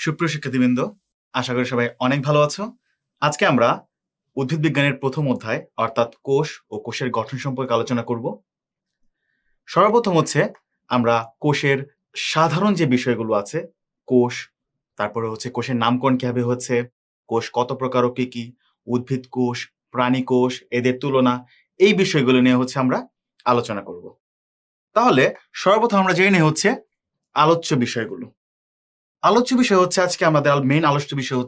সুপ্রিয় শিক্ষার্থীবৃন্দ, আশা করি সবাই অনেক ভালো আছো। আজকে আমরা উদ্ভিদ বিজ্ঞানের প্রথম অধ্যায় অর্থাৎ কোষ ও কোষের গঠন সম্পর্কে আলোচনা করব। সর্বপ্রথম আমরা কোষের সাধারণ যে বিষয়গুলো আছে, কোষ, তারপরে কোষের নামকরণ কিভাবে হচ্ছে, কোষ কত প্রকার ও কি, উদ্ভিদ কোষ, প্রাণী কোষ, এদের তুলনা, এই বিষয়গুলো নিয়ে আমরা আলোচনা করব। তাহলে সর্বপ্রথম আমরা জেনে নিই আলোচ্য বিষয়গুলো। আলোচ্য বিষয় আজকে আমাদের মেইন আলোচ্য বিষয়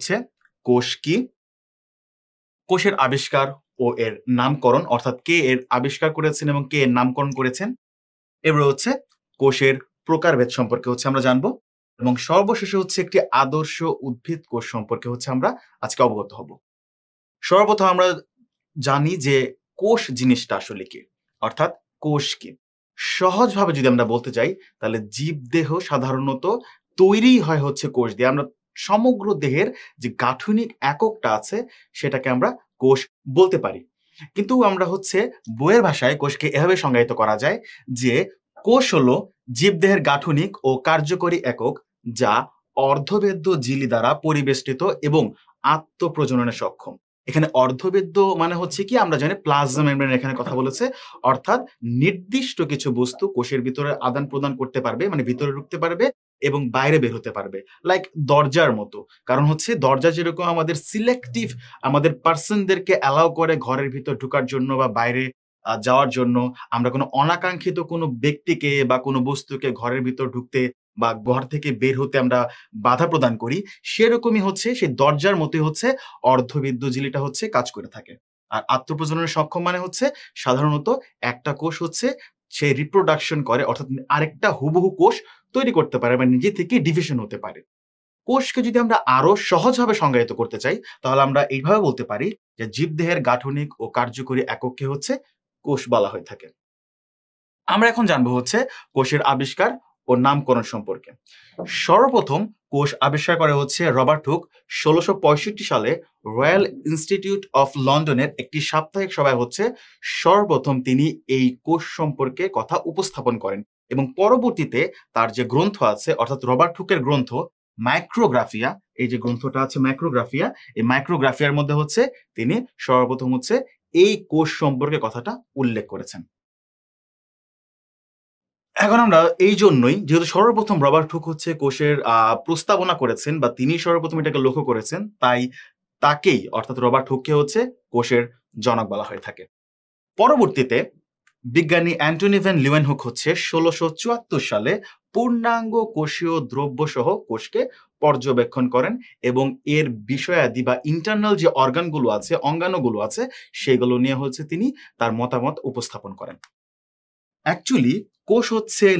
কোষ কি, কোষের আবিষ্কার ও এর নামকরণ, অর্থাৎ কে এর আবিষ্কার করেছেন এবং কে এর নামকরণ করেছেন। এবার কোষের প্রকারভেদ সম্পর্কে আমরা জানবো এবং সর্বশেষে একটি আদর্শ উদ্ভিদ কোষ সম্পর্কে আমরা আজকে অবগত হব। সর্বপ্রথম আমরা জানি যে কোষ জিনিসটা আসলে কি, অর্থাৎ কোষ কি। সহজভাবে যদি আমরা বলতে চাই তাহলে জীবদেহ সাধারণত তৈরি হয় কোষ দিয়ে। আমরা সমগ্র দেহের যে গাঠনিক এককটা আছে সেটাকে আমরা কোষ বলতে পারি। কিন্তু আমরা বইয়ের ভাষায় কোষকে এভাবে সংজ্ঞায়িত করা যায় যে কোষ হলো জীবদেহের গাঠনিক ও কার্যকরী একক যা অর্ধবেদ্য ঝিল্লি দ্বারা পরিবেষ্টিত এবং আত্মপ্রজননে সক্ষম। এখানে অর্ধবেদ্য মানে কি, আমরা জানি প্লাজমা মেমব্রেন এখানে কথা বলেছে, অর্থাৎ নির্দিষ্ট কিছু বস্তু কোষের ভিতরে আদান প্রদান করতে পারবে, মানে ভিতরে ঢুকতে পারবে এবং বাইরে বের হতে পারবে, লাইক দরজার মতো। কারণ দরজা যেরকম আমাদের সিলেক্টিভ আমাদের পার্সনদেরকে অ্যালাউ করে ঘরের ভিতর ঢোকার জন্য বা বাইরে যাওয়ার জন্য, আমরা কোনো অনাকাঙ্ক্ষিত কোনো ব্যক্তিকে বা কোনো বস্তুকে ঘরের ভিতর ঢুকতে বা ঘর থেকে বের হতে আমরা বাধা প্রদান করি, সেরকমই সেই দরজার মতোই অর্ধবেদ্য ঝিল্লিটা কাজ করে থাকে। আর আত্মপ্রজননে সক্ষম মানে সাধারণত একটা কোষ সে রিপ্রোডাকশন করে, অর্থাৎ আরেকটা হুবহু কোষ তৈরি করতে পারে বা নিজে থেকে ডিভিশন হতে পারে। কোষকে যদি আমরা আরো সহজভাবে সংজ্ঞায়িত করতে চাই তাহলে আমরা এইভাবে বলতে পারি যে জীবদেহের গাঠনিক ও কার্যকরী একককে কোষ বলা হয়ে থাকে। আমরা এখন জানবো কোষের আবিষ্কার ও নামকরণ সম্পর্কে। সর্বপ্রথম কোষ আবিষ্কার করে রবার্ট হুক ১৬৬৫ সালে রয়্যাল ইনস্টিটিউট অফ লন্ডনের একটি সাপ্তাহিক সভায় সর্বপ্রথম তিনি এই কোষ সম্পর্কে কথা উপস্থাপন করেন এবং পরবর্তীতে তার যে গ্রন্থ আছে, অর্থাৎ রবার্ট হুকের গ্রন্থ মাইক্রোগ্রাফিয়া, এই যে গ্রন্থটা আছে মাইক্রোগ্রাফিয়া, এই মাইক্রোগ্রাফিয়ার মধ্যে তিনি সর্বপ্রথম এই কোষ সম্পর্কে কথাটা উল্লেখ করেছেন। এখন আমরা এই জন্যই, যেহেতু সর্বপ্রথম রবার্ট হুক কোষের প্রস্তাবনা করেছেন বা তিনি সর্বপ্রথম এটাকে লক্ষ্য করেছেন, তাই তাকেই অর্থাৎ রবার্ট হুককে কোষের জনক বলা হয়ে থাকে। পরবর্তীতে বিজ্ঞানী অ্যান্টনি ভ্যান লিউয়েনহুক ১৬৭৪ সালে পূর্ণাঙ্গ কোষীয় দ্রব্য সহ কোষকে পর্যবেক্ষণ করেন এবং এর বিষয়াদি বা ইন্টারনাল যে অর্গানগুলো আছে, অঙ্গাণুগুলো আছে, সেগুলো নিয়ে তিনি তার মতামত উপস্থাপন করেন। অ্যাকচুয়ালি কোষ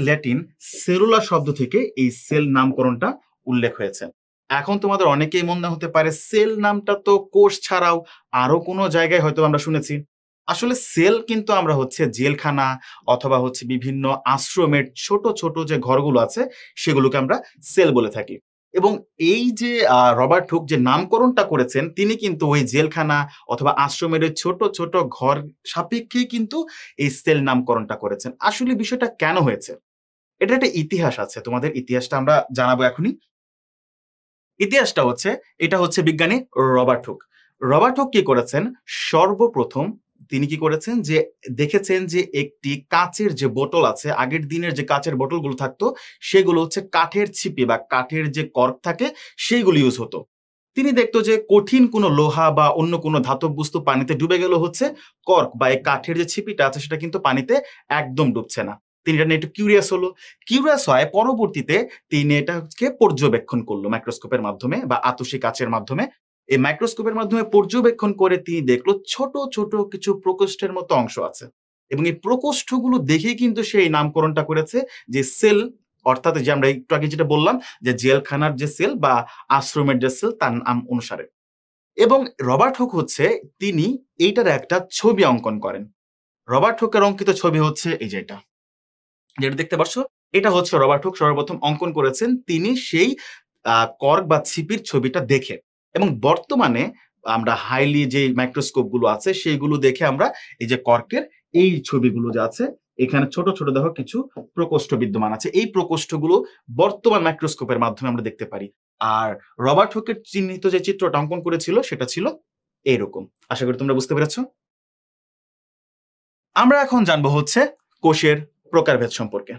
ল্যাটিন সেলুলার শব্দ থেকে এই সেল নামকরণটা উল্লেখ হয়েছে। এখন তোমাদের অনেকেই মনে হতে পারে সেল নামটা তো কোষ ছাড়াও আরো কোনো জায়গায় হয়তো আমরা শুনেছি। আসলে সেল কিন্তু আমরা জেলখানা অথবা বিভিন্ন আশ্রমের ছোট ছোট যে ঘরগুলো আছে সেগুলোকে আমরা সেল বলে থাকি। এবং এই যে রবার্ট হুক যে নামকরণটা করেছেন, তিনি কিন্তু ওই জেলখানা অথবা আশ্রমের ছোট ছোট ঘর সাপেক্ষেই কিন্তু এই সেল নামকরণটা করেছেন। আসলে বিষয়টা কেন হয়েছে, এটা একটা ইতিহাস আছে, তোমাদের ইতিহাসটা আমরা জানাবো এখনই। ইতিহাসটা এটা বিজ্ঞানী রবার্ট হুক। রবার্ট হুক কি করেছেন, সর্বপ্রথম তিনি কি করেছেন যে দেখেছেন যে একটি কাচের যে বোতল আছে, আগের দিনের যে কাচের বোতলগুলো থাকতো সেগুলো কাঠের ছিপি বা কাঠের যে কর্ক থাকে সেইগুলো ইউজ হতো। তিনি দেখতো যে কঠিন কোনো লোহা বা অন্য কোনো ধাতব বস্তু পানিতে ডুবে গেল কর্ক বা এই কাঠের যে ছিপিটা আছে সেটা কিন্তু পানিতে একদম ডুবছে না। তিনি এটা নিয়ে একটু কিউরিয়াস হলো। কিউরিয়াস হয় পরবর্তীতে তিনি এটাকে পর্যবেক্ষণ করলো মাইক্রোস্কোপের মাধ্যমে বা আতসী কাচের মাধ্যমে। এই মাইক্রোস্কোপের মাধ্যমে পর্যবেক্ষণ করে তিনি দেখলো ছোট ছোট কিছু প্রকোষ্ঠের মতো অংশ আছে এবং এই প্রকোষ্ঠগুলো দেখেই কিন্তু সে এই নামকরণটা করেছে যে সেল, অর্থাৎ যে আমরা একটু আগে যেটা বললাম যে জেলখানার যে সেল বা আশ্রমের যে সেল তার নাম অনুসারে। এবং রবার্ট হুক তিনি এইটার একটা ছবি অঙ্কন করেন। রবার্ট হুকের অঙ্কিত ছবি এই যেটা দেখতে পাচ্ছ, এটা রবার্ট হুক সর্বপ্রথম অঙ্কন করেছেন তিনি সেই কর্ক বা ছিপির ছবিটা দেখে। এবং বর্তমানে আমরা হাইলি যে মাইক্রোস্কোপ গুলো আছে সেইগুলো দেখে আমরা এই যে কর্কের এই ছবিগুলো যে আছে, এখানে ছোট ছোট দেখো কিছু প্রকোষ্ঠ বিদ্যমান আছে, এই প্রকোষ্ঠগুলো বর্তমান মাইক্রোস্কোপের মাধ্যমে আমরা দেখতে পারি। আর রবার্ট হুকের চিহ্নিত যে চিত্রটা অঙ্কন করেছিল সেটা ছিল এইরকম। আশা করি তোমরা বুঝতে পেরেছো। আমরা এখন জানবো হচ্ছে কোষের প্রকারভেদ সম্পর্কে।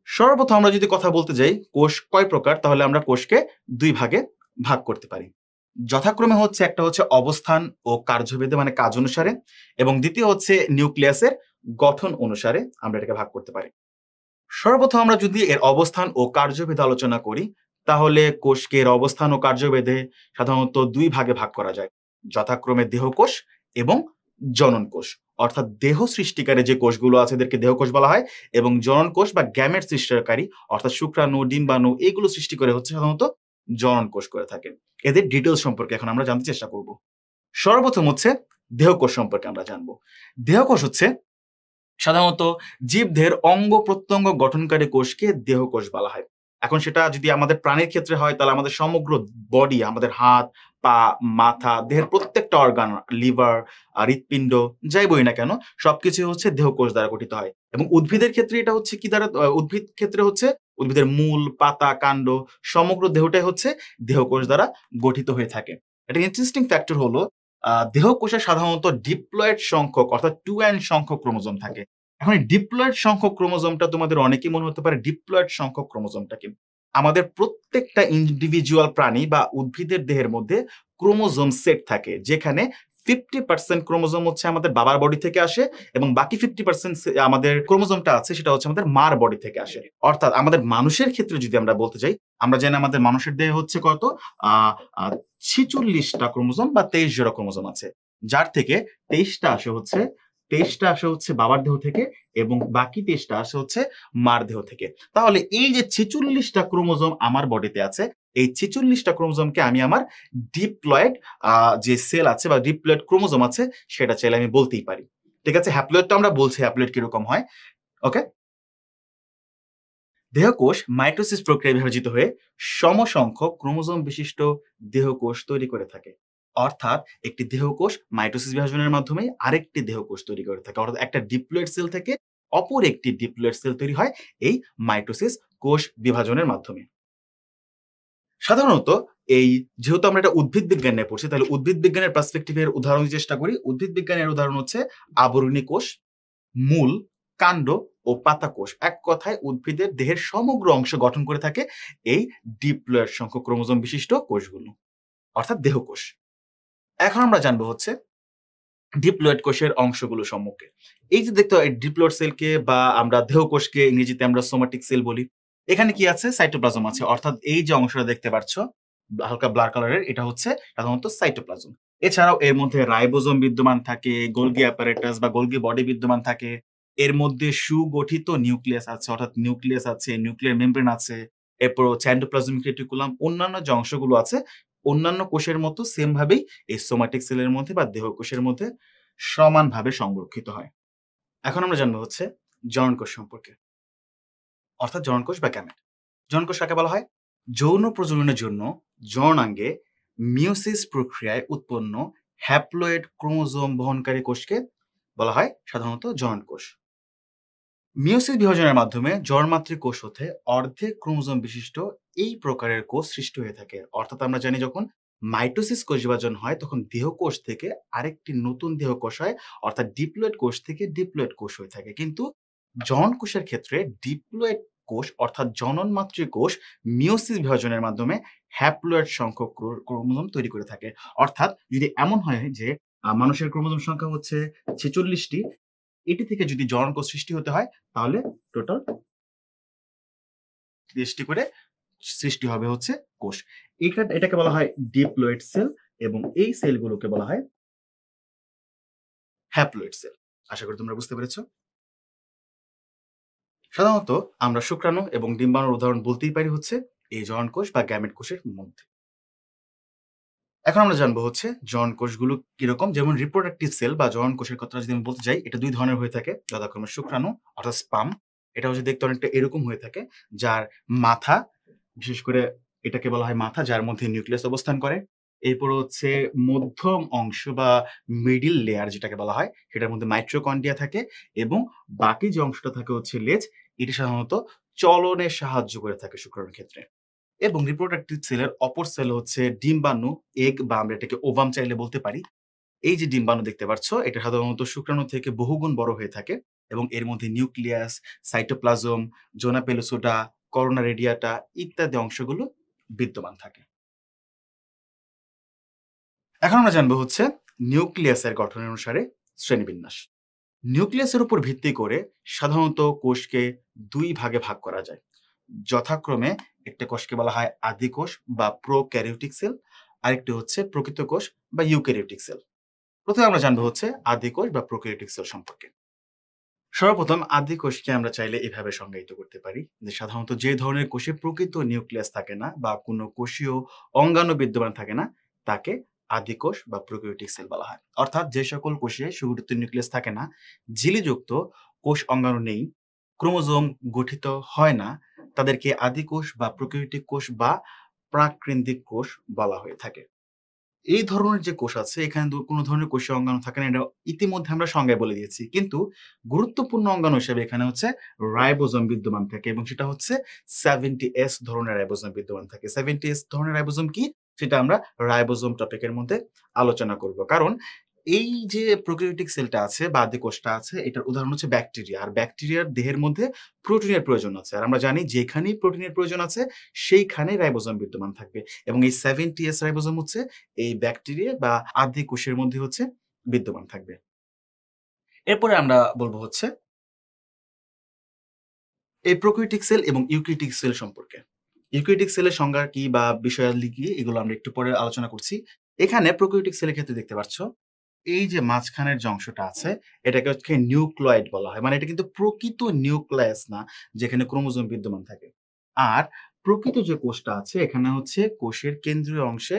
সর্বপ্রথম আমরা যদি কথা বলতে যাই কোষ কয় প্রকার, তাহলে আমরা কোষকে দুই ভাগে ভাগ করতে পারি। যথাক্রমে হচ্ছে একটা হচ্ছে অবস্থান ও কার্যভেদে মানে কাজ অনুসারে, এবং দ্বিতীয় হচ্ছে নিউক্লিয়াসের গঠন অনুসারে আমরা এটাকে ভাগ করতে পারি। সর্বপ্রথম আমরা যদি এর অবস্থান ও কার্যভেদ আলোচনা করি, তাহলে কোষকে এর অবস্থান ও কার্যভেদে সাধারণত দুই ভাগে ভাগ করা যায়, যথাক্রমে দেহকোষ এবং জনন কোষ। অর্থাৎ দেহ সৃষ্টিকারী যে কোষগুলো আছে এদেরকে দেহকোষ বলা হয়, এবং জনন কোষ বা গ্যামেট সৃষ্টিকারী অর্থাৎ শুক্রাণু, ডিম্বাণু এগুলো সৃষ্টি করে হচ্ছে সাধারণত জনন কোষ করে থাকে। এদের ডিটেলস সম্পর্কে এখন আমরা জানতে চেষ্টা করব। সর্বপ্রথম হচ্ছে দেহকোষ সম্পর্কে আমরা জানবো। দেহকোষ হচ্ছে সাধারণত জীবদেহের অঙ্গ প্রত্যঙ্গ গঠনকারী কোষকে দেহকোষ বলা হয়। এখন সেটা যদি আমাদের প্রাণীর ক্ষেত্রে হয়, তাহলে আমাদের সমগ্র বডি, আমাদের হাত, পা, মাথা, দেহের প্রত্যেকটা অর্গান, লিভার, হৃৎপিণ্ড, যাই বলি না কেন, সবকিছু হচ্ছে দেহকোষ দ্বারা গঠিত হয়। এবং উদ্ভিদের ক্ষেত্রে এটা হচ্ছে কি দ্বারা, উদ্ভিদ ক্ষেত্রে হচ্ছে উদ্ভিদের মূল, পাতা, কাণ্ড, সমগ্র দেহটাই হচ্ছে দেহকোষ দ্বারা গঠিত হয়ে থাকে। একটা ইন্টারেস্টিং ফ্যাক্টর হলো দেহকোষে সাধারণত ডিপ্লয়েড সংখ্যক অর্থাৎ 2n সংখ্যক ক্রোমোজোম থাকে। এখন এই ডিপ্লয়েড সংখ্যক ক্রোমোজোমটা তোমাদের অনেকেই মনে হতে পারে ডিপ্লয়েড সংখ্যক ক্রোমোজোমটা কি? আমাদের প্রত্যেকটা ইন্ডিভিজুয়াল প্রাণী বা উদ্ভিদের দেহের মধ্যে ক্রোমোজোম সেট থাকে, যেখানে 50% ক্রোমোজোম হচ্ছে আমাদের বাবার বডি থেকে আসে, এবং বাকি 50% আমাদের ক্রোমোজোমটা আছে সেটা হচ্ছে আমাদের মার বডি থেকে আসে। অর্থাৎ আমাদের মানুষের ক্ষেত্রে যদি আমরা বলতে যাই, আমরা জানি আমাদের মানুষের দেহে হচ্ছে কত 46টা ক্রোমোজোম বা 23 জোড়া ক্রোমোজোম আছে, যার থেকে 23টা আসে হচ্ছে বাবার দেহ থেকে, এবং বাকি 23টা আসে হচ্ছে মার দেহ থেকে। তাহলে এই যে 46টা ক্রোমোজোম আমার বডিতে আছে, এই 46টা ক্রোমোজোমকে আমি আমার ডিপ্লয়েড যে সেল আছে বা ডিপ্লয়েড ক্রোমোজোম আছে সেটা চাইলে আমি বলতেই পারি। ঠিক আছে, হ্যাপ্লয়েডটা আমরা বলছি হ্যাপ্লয়েড কিরকম হয়। ওকে, দেহকোষ মাইটোসিস প্রক্রিয়ায় বিভাজিত হয়ে সমসংখ্যক ক্রোমোজোম বিশিষ্ট দেহকোষ তৈরি করে থাকে। অর্থাৎ একটি দেহকোষ মাইটোসিস বিভাজনের মাধ্যমে আরেকটি দেহকোষ তৈরি করে থাকে। অর্থাৎ একটা ডিপ্লয়েড সেল থেকে অপর একটি ডিপ্লয়েড সেল তৈরি হয় এই মাইটোসিস কোষ বিভাজনের মাধ্যমে। সাধারণত এই যেহেতু আমরা এটা উদ্ভিদ বিজ্ঞান নিয়ে পড়ছি, তাহলে উদ্ভিদ বিজ্ঞানের পার্সপেক্টিভের উদাহরণ চেষ্টা করি। উদ্ভিদ বিজ্ঞানের উদাহরণ হচ্ছে আবরণী কোষ, মূল, কাণ্ড ও পাতা কোষ। এক কথায় উদ্ভিদের দেহের সমগ্র অংশ গঠন করে থাকে এই ডিপ্লয়েড সংখ্যক ক্রোমোজোম বিশিষ্ট কোষগুলো, অর্থাৎ দেহকোষ। এখন আমরা জানবো হচ্ছে ডিপ্লয়েড কোষের অংশগুলো সম্মুখে। এই যে দেখতে হয় ডিপ্লয়েড সেলকে বা আমরা দেহকোষকে ইংরেজিতে আমরা সোমাটিক সেল বলি। এখানে কি আছে? সাইটোপ্লাজম আছে। অর্থাৎ এই যে অংশটা দেখতে পাচ্ছ হালকা ব্লার কালারের, এটা হচ্ছে সাধারণত সাইটোপ্লাজম। এছাড়াও এর মধ্যে রাইবোজোম বিদ্যমান থাকে, গোলগি অ্যাপারেটাস বা গোলগি বডি বিদ্যমান থাকে। এর মধ্যে সুগঠিত নিউক্লিয়াস আছে, অর্থাৎ নিউক্লিয়াস আছে, নিউক্লিয়ার মেমব্রেন আছে। এরপর হচ্ছে এন্ডোপ্লাজমিক রেটিকুলাম, অন্যান্য যে অংশগুলো আছে অন্যান্য কোষের মতো সেম ভাবেই এই সোমাটিক সেলের মধ্যে বা দেহকোষের মধ্যে সমানভাবে সংরক্ষিত হয়। এখন আমরা জানবো হচ্ছে জনন কোষ সম্পর্কে, অর্থাৎ জনন কোষ বা গ্যামেট। জনন কোষ কাকে বলা হয়? যৌন প্রজননের জন্য জননাঙ্গে মিওসিস প্রক্রিয়ায় উৎপন্ন হ্যাপ্লয়েড ক্রোমোজোম বহনকারী কোষকে বলা হয় সাধারণত জনন কোষ। মিওসিস বিভাজনের মাধ্যমে জন্মাত্রিক কোষ হতে অর্ধেক ক্রোমোজোম বিশিষ্ট এই প্রকারের কোষ সৃষ্টি হয়ে থাকে। অর্থাৎ আমরা জানি যখন মাইটোসিস কোষ বিভাজন হয় তখন দেহকোষ থেকে আরেকটি নতুন দেহকোষ হয়, অর্থাৎ ডিপ্লয়েড কোষ থেকে ডিপ্লয়েড কোষ হয়ে থাকে। কিন্তু জনন কোষের ক্ষেত্রে ডিপ্লয়েড কোষ অর্থাৎ জননমাত্রী কোষ মিওসিস বিভাজনের মাধ্যমে হ্যাপ্লয়েড সংখ্যক ক্রোমোজোম তৈরি করে থাকে। অর্থাৎ যদি এমন হয় যে মানুষের ক্রোমোজোম সংখ্যা হচ্ছে 46টি, এটি থেকে যদি জনন কোষ সৃষ্টি হতে হয় তাহলে টোটাল 30টি করে সৃষ্টি হবে হচ্ছে কোষ। এটাকে বলা হয় ডিপ্লয়েড সেল, এবং এই সেলগুলোকে বলা হয় হ্যাপ্লয়েড সেল। আশা করি তোমরা বুঝতে পেরেছো। সাধারণত আমরা শুক্রাণু এবং ডিম্বাণুর উদাহরণ বলতেই পারি হচ্ছে এই জনন কোষ বা গ্যামেট কোষের মধ্যে। এখন আমরা জানবো হচ্ছে জনন কোষগুলো কিরকম। যেমন রিপ্রোডাক্টিভ সেল বা জনন কোষের কথা যদি আমি বলতে চাই, এটা দুই ধরনের হয়ে থাকে, যথাক্রমে শুক্রাণু অর্থাৎ স্পাম, এটা হচ্ছে দেখতে অনেকটা এরকম হয়ে থাকে, যার মাথা, বিশেষ করে এটাকে বলা হয় মাথা, যার মধ্যে নিউক্লিয়াস অবস্থান করে। এরপর হচ্ছে মধ্যম অংশ বা মিডিল লেয়ার যেটাকে বলা হয়, সেটার মধ্যে মাইট্রোকন্ড্রিয়া থাকে, এবং বাকি যে অংশটা থাকে হচ্ছে লেজ। এটি সাধারণত চলনে সাহায্য করে থাকে শুক্রাণুর ক্ষেত্রে। এবং রিপ্রোডাক্টিভ সেলের অপর সেল হচ্ছে ডিম্বাণু, এগ বা আমরা এটাকে ওভাম চাইলে বলতে পারি। এই যে ডিম্বাণু দেখতে পাচ্ছ, এটা সাধারণত শুক্রাণু থেকে বহুগুণ বড় হয়ে থাকে এবং এর মধ্যে নিউক্লিয়াস, সাইটোপ্লাজম, জোনা পেলোসোডা, করোনা রেডিয়াটা ইত্যাদি অংশগুলো বিদ্যমান থাকে। এখন আমরা জানবো হচ্ছে নিউক্লিয়াসের গঠন অনুসারে শ্রেণীবিন্যাস। নিউক্লিয়াসের উপর ভিত্তি করে সাধারণত কোষকে দুই ভাগে ভাগ করা যায়। যথাক্রমে একটা কোষকে বলা হয় আদি কোষ বা প্রোক্যারিওটিক সেল, আরেকটি হচ্ছে প্রকৃত কোষ বা ইউক্যারিওটিক সেল। প্রথমে আমরা জানবো হচ্ছে আদি কোষ বা প্রোক্যারিওটিক সেল সম্পর্কে। সর্বপ্রথম আদি কোষকে আমরা চাইলে এভাবে সংজ্ঞায়িত করতে পারি যে সাধারণত যে ধরনের কোষে প্রকৃত নিউক্লিয়াস থাকে না বা কোনো কোষীয় অঙ্গাণু বিদ্যমান থাকে না, তাকে আদি কোষ বা প্রোক্যারিওটিক সেল বলা হয়। অর্থাৎ যে সকল কোষে সুগঠিত নিউক্লিয়াস থাকে না, ঝিল্লিযুক্ত কোষ অঙ্গাণু নেই, ক্রোমোজোম গঠিত হয় না, তাদেরকে আদি কোষ বা প্রোক্যারিওটিক কোষ বা প্রাকেন্দ্রিক কোষ বলা হয়ে থাকে। এই ধরনের যে কোষ আছে এখানে কোনো ধরনের কোষীয় অঙ্গাণু থাকে না, এটা ইতিমধ্যে আমরা সংজ্ঞায় বলে দিয়েছি। কিন্তু গুরুত্বপূর্ণ অঙ্গাণু হিসেবে এখানে হচ্ছে রাইবোজোম বিদ্যমান থাকে এবং সেটা হচ্ছে 70S ধরনের রাইবোজোম বিদ্যমান থাকে। 70S ধরনের রাইবোজোম কি? সেটা আমরা রাইবোজোম টপিকের মধ্যে আলোচনা করব। কারণ এই যে প্রোক্যারিওটিক সেলটা আছে বা আদি কোষটা আছে, এটার উদাহরণ হচ্ছে ব্যাকটেরিয়া। আর ব্যাকটেরিয়ার দেহের মধ্যে প্রোটিনের প্রয়োজন আছে। আর আমরা জানি যেখানেই প্রোটিনের প্রয়োজন আছে সেইখানেই রাইবোজোম বিদ্যমান থাকবে। এবং এই 70S রাইবোজোম হচ্ছে এই ব্যাকটেরিয়া বা আদি কোষের মধ্যে হচ্ছে বিদ্যমান থাকবে। এরপরে আমরা বলব হচ্ছে এই প্রোক্যারিওটিক সেল এবং ইউক্যারিওটিক সেল সম্পর্কে। ইউক্যারিওটিক সেলের সংজ্ঞা কি বা বিষয়াবলী কি, এগুলো আমরা একটু পরে আলোচনা করছি। এখানে প্রোক্যারিওটিক সেলের ক্ষেত্রে দেখতে পাচ্ছ এই যে মাঝখানের যে অংশটা আছে এটাকে হচ্ছে নিউক্লিয়েড বলা হয়। মানে এটা কিন্তু প্রকৃত নিউক্লিয়াস না যেখানে ক্রোমোজোম বিদ্যমান থাকে। আর প্রকৃত যে কোষটা আছে এখানে হচ্ছে কোষের কেন্দ্রীয় অংশে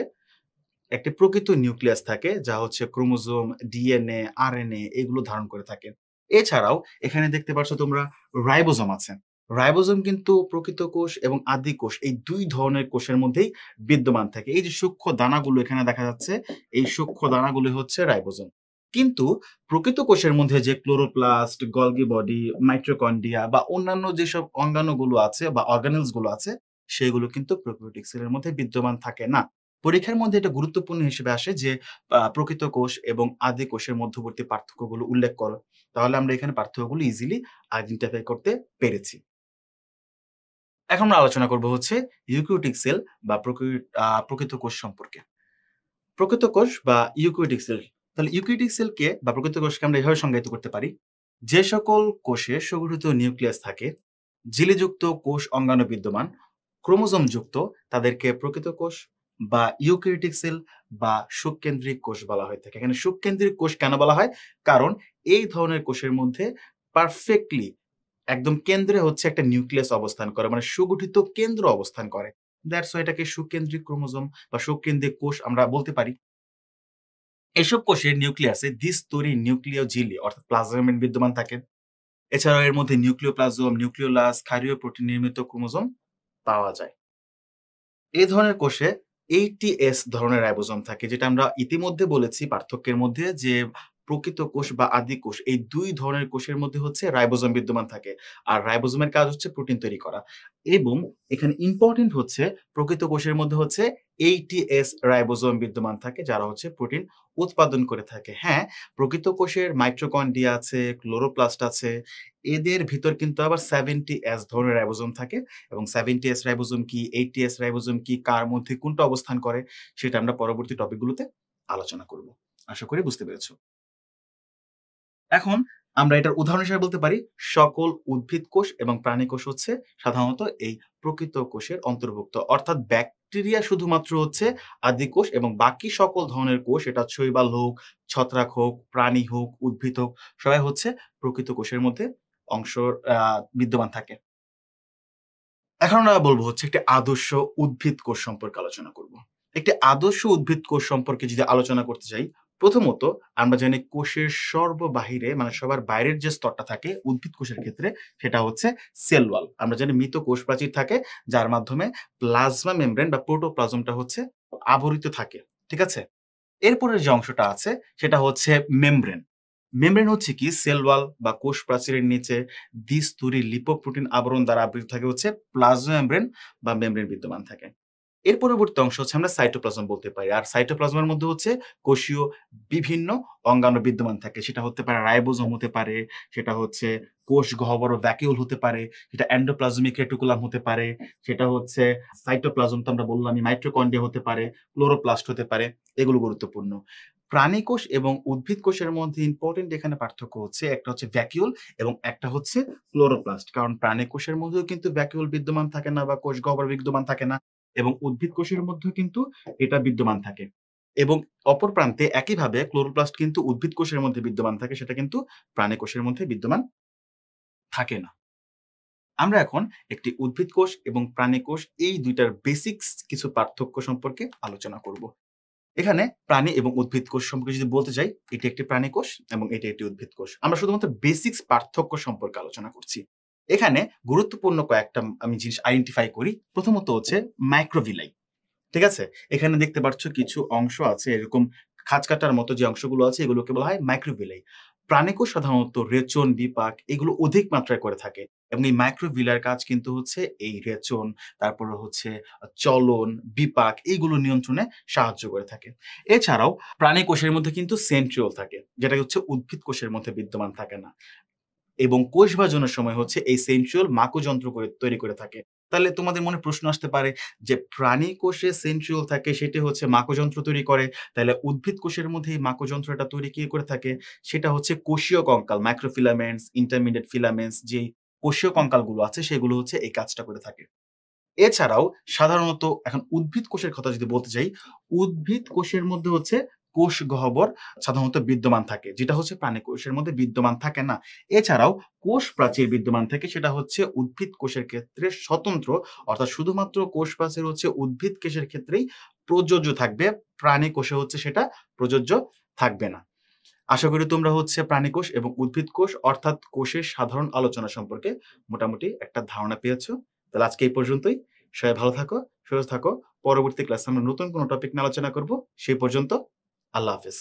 একটি প্রকৃত নিউক্লিয়াস থাকে যা হচ্ছে ক্রোমোজোম, ডিএনএ, আরএনএ এগুলো ধারণ করে থাকে। এছাড়াও এখানে দেখতে পাচ্ছ তোমরা রাইবোজোম আছে। রাইবোজোম কিন্তু প্রকৃত কোষ এবং আদি কোষ এই ২ ধরনের কোষের মধ্যেই বিদ্যমান থাকে। এই যে সূক্ষ্ম দানাগুলো এখানে দেখা যাচ্ছে, এই সূক্ষ্ম দানাগুলো হচ্ছে রাইবোজোম। কিন্তু প্রকৃত কোষের মধ্যে যে ক্লোরোপ্লাস্ট, গলগি বডি, মাইটোকন্ড্রিয়া বা অন্যান্য যেসব অঙ্গাণুগুলো আছে বা অর্গানেলস গুলো আছে, সেগুলো কিন্তু প্রোক্যারিওটিক সেলের মধ্যে বিদ্যমান থাকে না। পরীক্ষার মধ্যে এটা গুরুত্বপূর্ণ হিসেবে আসে যে প্রকৃত কোষ এবং আদি কোষের মধ্যবর্তী পার্থক্যগুলো উল্লেখ করো। তাহলে আমরা এখানে পার্থক্যগুলো ইজিলি আইডেন্টিফাই করতে পেরেছি। এখন আমরা আলোচনা করব হচ্ছে ইউক্যারিওটিক সেল বা প্রকৃত কোষ সম্পর্কে। প্রকৃত কোষ বা ইউক্যারিওটিক সেল। তাহলে ইউক্যারিওটিক সেলকে বা প্রকৃত কোষকে আমরা এভাবে সংজ্ঞায়িত করতে পারি। যে সকল কোষে সুগঠিত নিউক্লিয়াস থাকে, ঝিল্লিযুক্ত কোষ অঙ্গাণু বিদ্যমান, ক্রোমোজোম যুক্ত, তাদেরকে প্রকৃত কোষ বা ইউক্যারিওটিক সেল বা সুকেন্দ্রিক কোষ বলা হয়ে থাকে। এখানে সুকেন্দ্রিক কোষ কেন বলা হয়? কারণ এই ধরনের কোষের মধ্যে পারফেক্টলি একদম কেন্দ্রে হচ্ছে একটা নিউক্লিয়াস অবস্থান করে। মানে সুগঠিত কেন্দ্র অবস্থান করে। দ্যাটস হোয়াই এটাকে সুকেন্দ্রিক ক্রোমোজোম বা সুকেন্দ্রিক কোষ আমরা বলতে পারি। এসব কোষের নিউক্লিয়াসে দ্বিস্তরী নিউক্লিয় ঝিল্লি অর্থাৎ প্লাজমা মেমব্রেন বিদ্যমান থাকে। এছাড়াও এর মধ্যে নিউক্লিওপ্লাজম, নিউক্লিওলাস, ক্ষারীয় প্রোটিন নির্মিত ক্রোমোজোম পাওয়া যায়। এই ধরনের কোষে 80S ধরনের রাইবোজোম থাকে যেটা আমরা ইতিমধ্যে বলেছি পার্থক্যের মধ্যে যে প্রকৃত কোষ বা আদি কোষ এই ২ ধরনের কোষের মধ্যে হচ্ছে রাইবোজোম বিদ্যমান থাকে। আর রাইবোজোমের কাজ হচ্ছে প্রোটিন তৈরি করা। এবং এখানে ইম্পোর্টেন্ট হচ্ছে প্রকৃত কোষের মধ্যে হচ্ছে 80S রাইবোজোম বিদ্যমান থাকে যারা হচ্ছে প্রোটিন উৎপাদন করে থাকে। হ্যাঁ, প্রকৃত কোষের মাইটোকন্ড্রিয়া আছে, ক্লোরোপ্লাস্ট আছে। এদের ভিতর কিন্তু আবার 70S ধরনের রাইবোজোম থাকে। এবং 70S রাইবোজোম কি, 80S রাইবোজোম কি, কার মধ্যে কোনটা অবস্থান করে সেটা আমরা পরবর্তী টপিকগুলোতে আলোচনা করব। আশা করি বুঝতে পেরেছ। এখন আমরা এটার উদাহরণ হিসেবে বলতে পারি সকল উদ্ভিদ কোষ এবং প্রাণী কোষ হচ্ছে সাধারণত এই প্রকৃত কোষের অন্তর্ভুক্ত। অর্থাৎ ব্যাকটেরিয়া শুধুমাত্র হচ্ছে আদি কোষ এবং বাকি সকল ধরনের কোষ এটা শৈবাল হোক, ছত্রাক হোক, প্রাণী হোক, উদ্ভিদ হোক সবাই হচ্ছে প্রকৃত কোষের মধ্যে অংশ বিদ্যমান থাকে। এখন আমরা বলব হচ্ছে একটি আদর্শ উদ্ভিদ কোষ সম্পর্কে আলোচনা করব। একটি আদর্শ উদ্ভিদ কোষ সম্পর্কে যদি আলোচনা করতে যাই, প্রথমত আমরা জানি কোষের সর্ববাহিরে মানে সবার বাইরের যে স্তরটা থাকে উদ্ভিদ কোষের ক্ষেত্রে সেটা হচ্ছে সেল ওয়াল। আমরা জানি মৃত কোষ প্রাচীর থাকে যার মাধ্যমে প্লাজমা মেমব্রেন বা প্রোটোপ্লাজমটা হচ্ছে আবরিত থাকে। ঠিক আছে? এরপরের যে অংশটা আছে সেটা হচ্ছে মেমব্রেন। মেমব্রেন হচ্ছে কি সেল ওয়াল বা কোষ প্রাচীরের নিচে দ্বিস্তরী লিপোপ্রোটিন আবরণ দ্বারা আবৃত থাকে হচ্ছে প্লাজমা মেমব্রেন বা মেমব্রেন বিদ্যমান থাকে। এর পরবর্তী অংশ হচ্ছে আমরা সাইটোপ্লাজম বলতে পারি। আর সাইটোপ্লাজমের মধ্যে হচ্ছে কোষীয় বিভিন্ন অঙ্গাণু বিদ্যমান থাকে। সেটা হতে পারে রাইবোজোম হতে পারে, সেটা হচ্ছে কোষ গহ্বর ভ্যাকিউল হতে পারে, সেটা এন্ডোপ্লাজমিক রেটিকুলাম হতে পারে, সেটা হচ্ছে সাইটোপ্লাজম তো আমরা বললামই, মাইটোকন্ড্রিয়া হতে পারে, ক্লোরোপ্লাস্ট হতে পারে। এগুলো গুরুত্বপূর্ণ। প্রাণী কোষ এবং উদ্ভিদ কোষের মধ্যে ইম্পোর্টেন্ট এখানে পার্থক্য হচ্ছে একটা হচ্ছে ভ্যাকিউল এবং একটা হচ্ছে ক্লোরোপ্লাস্ট। কারণ প্রাণী কোষের মধ্যেও কিন্তু ভ্যাকিউল বিদ্যমান থাকে না বা কোষ গহ্বর বিদ্যমান থাকে না। এবং উদ্ভিদ কোষের মধ্যেও কিন্তু এটা বিদ্যমান থাকে। এবং অপর প্রান্তে একইভাবে ক্লোরোপ্লাস্ট কিন্তু উদ্ভিদ কোষের মধ্যে বিদ্যমান থাকে, সেটা কিন্তু প্রাণী কোষের মধ্যে বিদ্যমান থাকে না। আমরা এখন একটি উদ্ভিদ কোষ এবং প্রাণী কোষ এই ২ টার বেসিকস কিছু পার্থক্য সম্পর্কে আলোচনা করব। এখানে প্রাণী এবং উদ্ভিদ কোষ সম্পর্কে যদি বলতে যাই, এটি একটি প্রাণী কোষ এবং এটি একটি উদ্ভিদ কোষ। আমরা শুধুমাত্র বেসিকস পার্থক্য সম্পর্কে আলোচনা করছি। এখানে গুরুত্বপূর্ণ কয়েকটা আমি জিনিস আইডেন্টিফাই করি। প্রথমত হচ্ছে মাইক্রোভিলাই। ঠিক আছে? এখানে দেখতে পাচ্ছ কিছু অংশ আছে এরকম খাঁজ কাটার মতো যে অংশগুলো আছে এগুলোকে বলা হয় মাইক্রোভিলাই। প্রাণীকোষ সাধারণত রেচন, বিপাক এগুলো অধিক মাত্রায় করে থাকে এবং এই মাইক্রোভিলার কাজ কিন্তু হচ্ছে এই রেচন, তারপরে হচ্ছে চলন, বিপাক এইগুলো নিয়ন্ত্রণে সাহায্য করে থাকে। এছাড়াও প্রাণী কোষের মধ্যে কিন্তু সেন্ট্রিওল থাকে, যেটা হচ্ছে উদ্ভিদ কোষের মধ্যে বিদ্যমান থাকে না। এবং কোষ বিভাজনের সময় হচ্ছে এই সেন্ট্রিওল মাকুযন্ত্র তৈরি করে থাকে। তাহলে তোমাদের মনে প্রশ্ন আসতে পারে যে প্রাণী কোষে সেন্ট্রিওল থাকে সেটি হচ্ছে মাকুযন্ত্র তৈরি করে। তাহলে উদ্ভিদ কোষের মধ্যে এই মাকুযন্ত্রটা তৈরি কে করে থাকে? সেটা হচ্ছে কোষীয় কঙ্কাল, মাইক্রোফিলামেন্টস, ইন্টারমিডিয়েট ফিলামেন্টস যেই কোষীয় কঙ্কালগুলো আছে সেগুলো হচ্ছে এই কাজটা করে থাকে। এছাড়াও সাধারণত এখন উদ্ভিদ কোষের কথা যদি বলতে যাই, উদ্ভিদ কোষের মধ্যে হচ্ছে কোষ গহ্বর সাধারণত বিদ্যমান থাকে। যেটা হচ্ছে প্রাণী কোষের মধ্যে বিদ্যমান থাকে না। এছাড়াও কোষ প্রাচীর বিদ্যমান থাকে সেটা হচ্ছে উদ্ভিদ কোষের ক্ষেত্রে স্বতন্ত্র। অর্থাৎ শুধুমাত্র কোষ প্রাচীর হচ্ছে উদ্ভিদ কোষের ক্ষেত্রেই প্রযোজ্য থাকবে। প্রাণী কোষে হচ্ছে সেটা প্রযোজ্য থাকবে না। আশা করি তোমরা হচ্ছে প্রাণী কোষ এবং উদ্ভিদ কোষ অর্থাৎ কোষের সাধারণ আলোচনা সম্পর্কে মোটামুটি একটা ধারণা পেয়েছো। তাহলে আজকে এই পর্যন্তই। সবাই ভালো থাকো, সুস্থ থাকো। পরবর্তী ক্লাসে আমরা নতুন কোনো টপিক নিয়ে আলোচনা করব। সেই পর্যন্ত আল্লাহ হাফেজ।